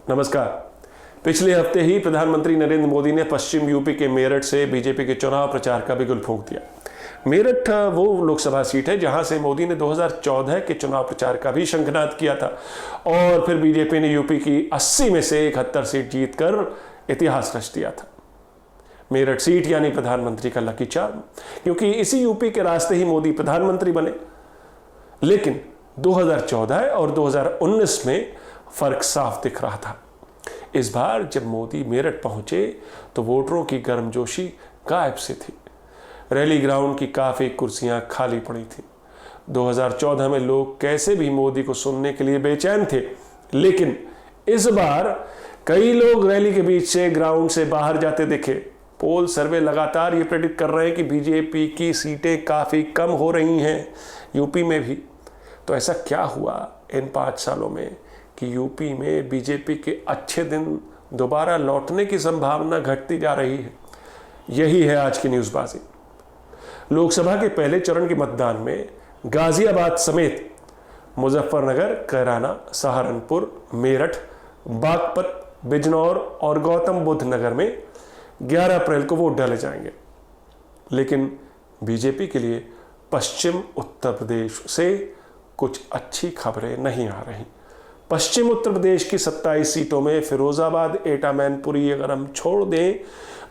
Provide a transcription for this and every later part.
नमस्कार। पिछले हफ्ते ही प्रधानमंत्री नरेंद्र मोदी ने पश्चिम यूपी के मेरठ से बीजेपी के चुनाव प्रचार का बिगुल फूंक दिया। मेरठ वो लोकसभा सीट है जहां से मोदी ने 2014 के चुनाव प्रचार का भी शंखनाद किया था और फिर बीजेपी ने यूपी की 80 में से 71 सीट जीतकर इतिहास रच दिया था। मेरठ सीट यानी प्रधानमंत्री का लकी चार्म, क्योंकि इसी यूपी के रास्ते ही मोदी प्रधानमंत्री बने। लेकिन 2014 और 2019 में फर्क साफ दिख रहा था। इस बार जब मोदी मेरठ पहुंचे तो वोटरों की गर्मजोशी गायब से थी। रैली ग्राउंड की काफी कुर्सियां खाली पड़ी थी। 2014 में लोग कैसे भी मोदी को सुनने के लिए बेचैन थे, लेकिन इस बार कई लोग रैली के बीच से ग्राउंड से बाहर जाते दिखे। पोल सर्वे लगातार ये प्रेडिक्ट कर रहे हैं कि बीजेपी की सीटें काफी कम हो रही हैं यूपी में भी। तो ऐसा क्या हुआ इन 5 सालों में कि यूपी में बीजेपी के अच्छे दिन दोबारा लौटने की संभावना घटती जा रही है? यही है आज की न्यूज़बाजी। लोकसभा के पहले चरण के मतदान में गाजियाबाद समेत मुजफ्फरनगर, कैराना, सहारनपुर, मेरठ, बागपत, बिजनौर और गौतम बुद्ध नगर में 11 अप्रैल को वोट डाले जाएंगे। लेकिन बीजेपी के लिए पश्चिम उत्तर प्रदेश से कुछ अच्छी खबरें नहीं आ रही। पश्चिम उत्तर प्रदेश की 27 सीटों में फिरोजाबाद, एटा, मैनपुरी अगर हम छोड़ दें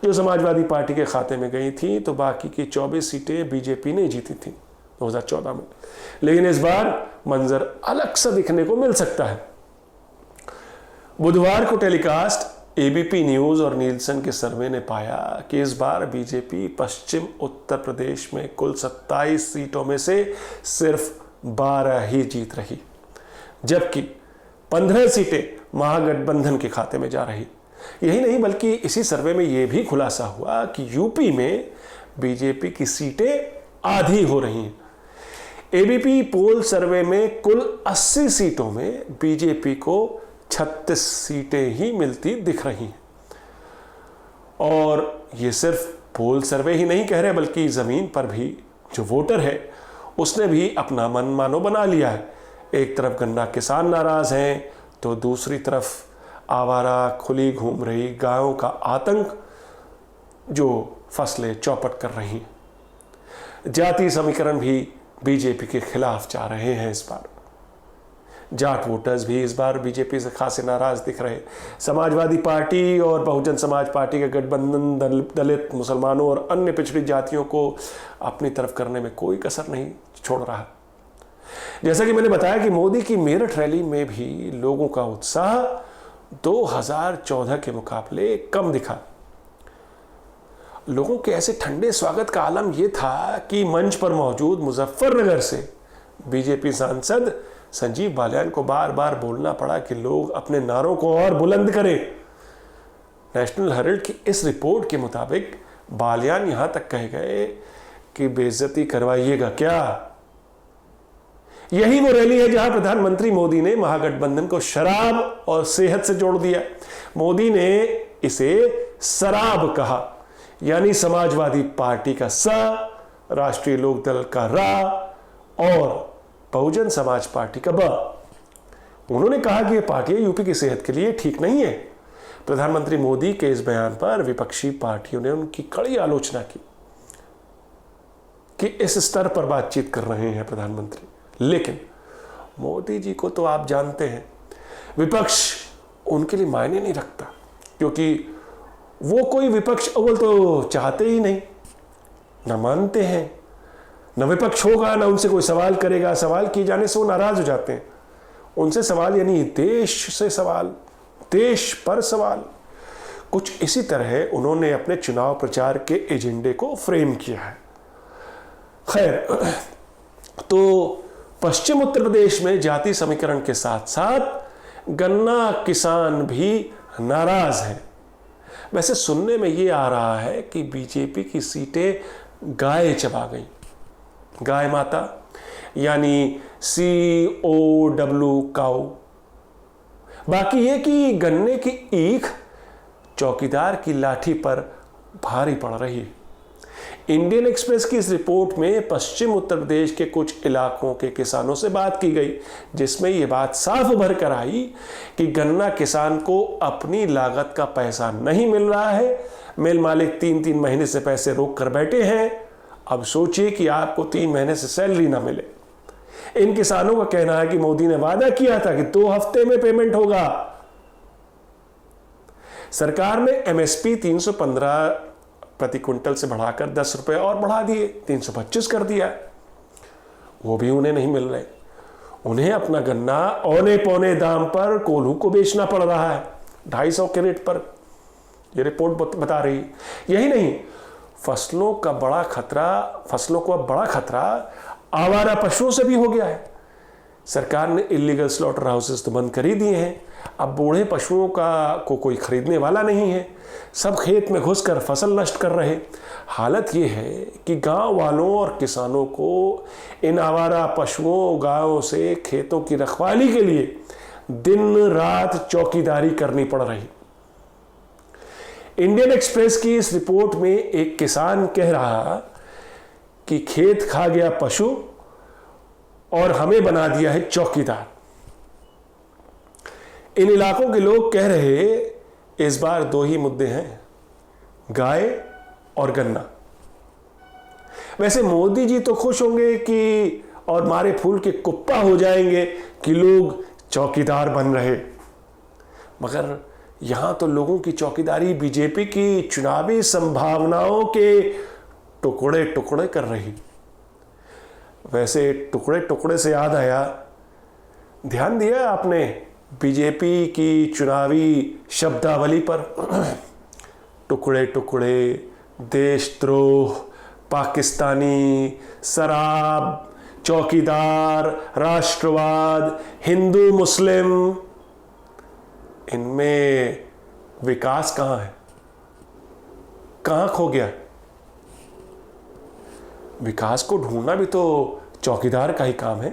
जो समाजवादी पार्टी के खाते में गई थी, तो बाकी की 24 सीटें बीजेपी ने जीती थी 2014 में। लेकिन इस बार मंजर अलग सा दिखने को मिल सकता है। बुधवार को टेलीकास्ट एबीपी न्यूज और नीलसन के सर्वे ने पाया कि इस बार बीजेपी पश्चिम उत्तर प्रदेश में कुल 27 सीटों में से सिर्फ 12 ही जीत रही, जबकि 15 सीटें महागठबंधन के खाते में जा रही। यही नहीं बल्कि इसी सर्वे में यह भी खुलासा हुआ कि यूपी में बीजेपी की सीटें आधी हो रही हैं। एबीपी पोल सर्वे में कुल 80 सीटों में बीजेपी को 36 सीटें ही मिलती दिख रही हैं। और ये सिर्फ पोल सर्वे ही नहीं कह रहे, बल्कि जमीन पर भी जो वोटर है उसने भी अपना मन मानो बना लिया है। एक तरफ गन्ना किसान नाराज हैं तो दूसरी तरफ आवारा खुली घूम रही गायों का आतंक जो फसलें चौपट कर रही हैं। जाति समीकरण भी बीजेपी के खिलाफ जा रहे हैं। इस बार जाट वोटर्स भी इस बार बीजेपी से खासे नाराज दिख रहे। समाजवादी पार्टी और बहुजन समाज पार्टी का गठबंधन दलित, मुसलमानों और अन्य पिछड़ी जातियों को अपनी तरफ करने में कोई कसर नहीं छोड़ रहा। जैसा कि मैंने बताया कि मोदी की मेरठ रैली में भी लोगों का उत्साह 2014 के मुकाबले कम दिखा। लोगों के ऐसे ठंडे स्वागत का आलम यह था कि मंच पर मौजूद मुजफ्फरनगर से बीजेपी सांसद संजीव बालियान को बार बार बोलना पड़ा कि लोग अपने नारों को और बुलंद करें। नेशनल हेराल्ड की इस रिपोर्ट के मुताबिक बालियान यहां तक कह गए कि बेइज्जती करवाइएगा क्या। यही वो रैली है जहां प्रधानमंत्री मोदी ने महागठबंधन को शराब और सेहत से जोड़ दिया। मोदी ने इसे शराब कहा, यानी समाजवादी पार्टी का स, राष्ट्रीय लोकदल का रा और बहुजन समाज पार्टी का ब। उन्होंने कहा कि ये पार्टियां यूपी की सेहत के लिए ठीक नहीं है। प्रधानमंत्री मोदी के इस बयान पर विपक्षी पार्टियों ने उनकी कड़ी आलोचना की कि इस स्तर पर बातचीत कर रहे हैं प्रधानमंत्री। लेकिन मोदी जी को तो आप जानते हैं, विपक्ष उनके लिए मायने नहीं रखता, क्योंकि वो कोई विपक्ष अव्वल तो चाहते ही नहीं, न मानते हैं, न विपक्ष होगा, न उनसे कोई सवाल करेगा। सवाल किए जाने से वो नाराज हो जाते हैं। उनसे सवाल यानी देश से सवाल, देश पर सवाल। कुछ इसी तरह उन्होंने अपने चुनाव प्रचार के एजेंडे को फ्रेम किया है। खैर, तो पश्चिम उत्तर प्रदेश में जाति समीकरण के साथ साथ गन्ना किसान भी नाराज हैं। वैसे सुनने में ये आ रहा है कि बीजेपी की सीटें गाय चबा गई। गाय माता यानी COW काऊ। बाकी ये कि गन्ने की ईख चौकीदार की लाठी पर भारी पड़ रही है। इंडियन एक्सप्रेस की इस रिपोर्ट में पश्चिम उत्तर प्रदेश के कुछ इलाकों के किसानों से बात की गई, जिसमें यह बात साफ उभर कर आई कि गन्ना किसान को अपनी लागत का पैसा नहीं मिल रहा है। मिल मालिक 3-3 महीने से पैसे रोक कर बैठे हैं। अब सोचिए कि आपको 3 महीने से सैलरी ना मिले। इन किसानों का कहना है कि मोदी ने वादा किया था कि 2 हफ्ते में पेमेंट होगा। सरकार ने एमएसपी 315 प्रति क्विंटल से बढ़ाकर 10 रुपए और बढ़ा दिए, 325 कर दिया। वो भी उन्हें नहीं मिल रहे। उन्हें अपना गन्ना औने पौने दाम पर कोल्हू को बेचना पड़ रहा है, 250 के रेट पर। ये रिपोर्ट बता रही। यही नहीं, फसलों को अब बड़ा खतरा आवारा पशुओं से भी हो गया है। सरकार ने इलीगल स्लॉटर हाउसेस तो बंद कर ही दिए हैं। अब बूढ़े पशुओं को कोई खरीदने वाला नहीं है। सब खेत में घुसकर फसल नष्ट कर रहे। हालत ये है कि गांव वालों और किसानों को इन आवारा पशुओं गायों से खेतों की रखवाली के लिए दिन रात चौकीदारी करनी पड़ रही। इंडियन एक्सप्रेस की इस रिपोर्ट में एक किसान कह रहा कि खेत खा गया पशु और हमें बना दिया है चौकीदार। इन इलाकों के लोग कह रहे इस बार 2 ही मुद्दे हैं, गाय और गन्ना। वैसे मोदी जी तो खुश होंगे कि और मारे फूल के कुप्पा हो जाएंगे कि लोग चौकीदार बन रहे, मगर यहां तो लोगों की चौकीदारी बीजेपी की चुनावी संभावनाओं के टुकड़े टुकड़े कर रही। वैसे टुकड़े टुकड़े से याद आया, ध्यान दिया आपने बीजेपी की चुनावी शब्दावली पर? टुकड़े टुकड़े, देशद्रोह, पाकिस्तानी, शराब, चौकीदार, राष्ट्रवाद, हिंदू मुस्लिम, इनमें विकास कहां है? कहां खो गया? विकास को ढूंढना भी तो चौकीदार का ही काम है।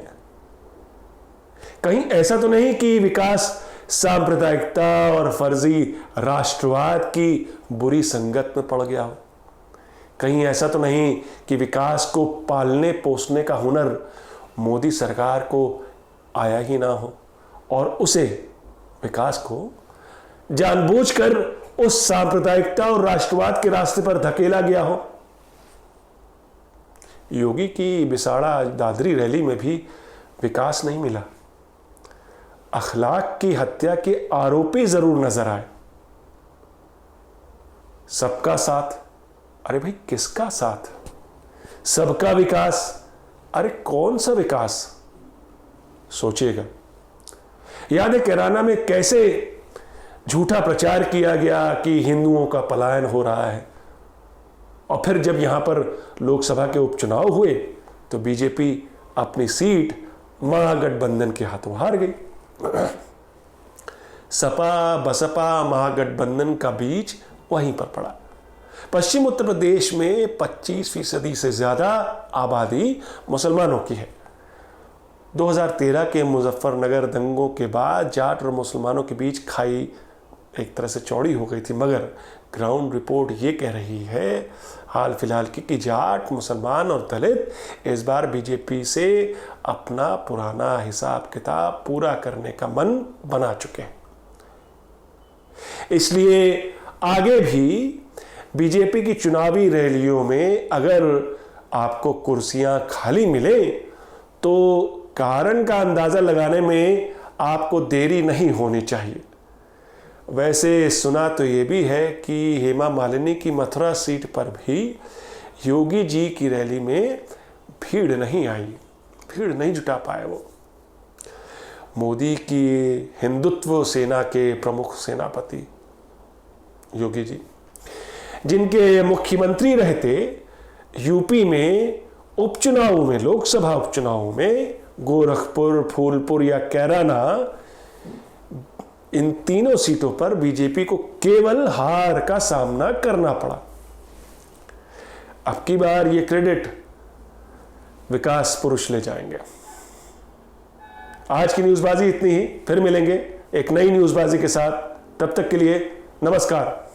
कहीं ऐसा तो नहीं कि विकास सांप्रदायिकता और फर्जी राष्ट्रवाद की बुरी संगत में पड़ गया हो? कहीं ऐसा तो नहीं कि विकास को पालने पोसने का हुनर मोदी सरकार को आया ही ना हो और उसे विकास को जानबूझकर उस सांप्रदायिकता और राष्ट्रवाद के रास्ते पर धकेला गया हो? योगी की बिसाड़ा दादरी रैली में भी विकास नहीं मिला। अखलाक की हत्या के आरोपी जरूर नजर आए। सबका साथ, अरे भाई किसका साथ? सबका विकास, अरे कौन सा विकास? सोचिएगा। याद है कैराना में कैसे झूठा प्रचार किया गया कि हिंदुओं का पलायन हो रहा है, और फिर जब यहां पर लोकसभा के उपचुनाव हुए तो बीजेपी अपनी सीट महागठबंधन के हाथों हार गई। सपा बसपा महागठबंधन का बीज वहीं पर पड़ा। पश्चिम उत्तर प्रदेश में 25% से ज्यादा आबादी मुसलमानों की है। 2013 के मुजफ्फरनगर दंगों के बाद जाट और मुसलमानों के बीच खाई एक तरह से चौड़ी हो गई थी, मगर ग्राउंड रिपोर्ट ये कह रही है हाल फिलहाल की कि जाट, मुसलमान और दलित इस बार बीजेपी से अपना पुराना हिसाब किताब पूरा करने का मन बना चुके हैं। इसलिए आगे भी बीजेपी की चुनावी रैलियों में अगर आपको कुर्सियां खाली मिले तो कारण का अंदाजा लगाने में आपको देरी नहीं होनी चाहिए। वैसे सुना तो ये भी है कि हेमा मालिनी की मथुरा सीट पर भी योगी जी की रैली में भीड़ नहीं आई, भीड़ नहीं जुटा पाए वो। मोदी की हिंदुत्व सेना के प्रमुख सेनापति योगी जी, जिनके मुख्यमंत्री रहते यूपी में उपचुनाव में, लोकसभा उपचुनाव में गोरखपुर, फूलपुर या कैराना, इन तीनों सीटों पर बीजेपी को केवल हार का सामना करना पड़ा। अब की बार ये क्रेडिट विकास पुरुष ले जाएंगे। आज की न्यूज़बाजी इतनी ही, फिर मिलेंगे एक नई न्यूज़बाजी के साथ। तब तक के लिए नमस्कार।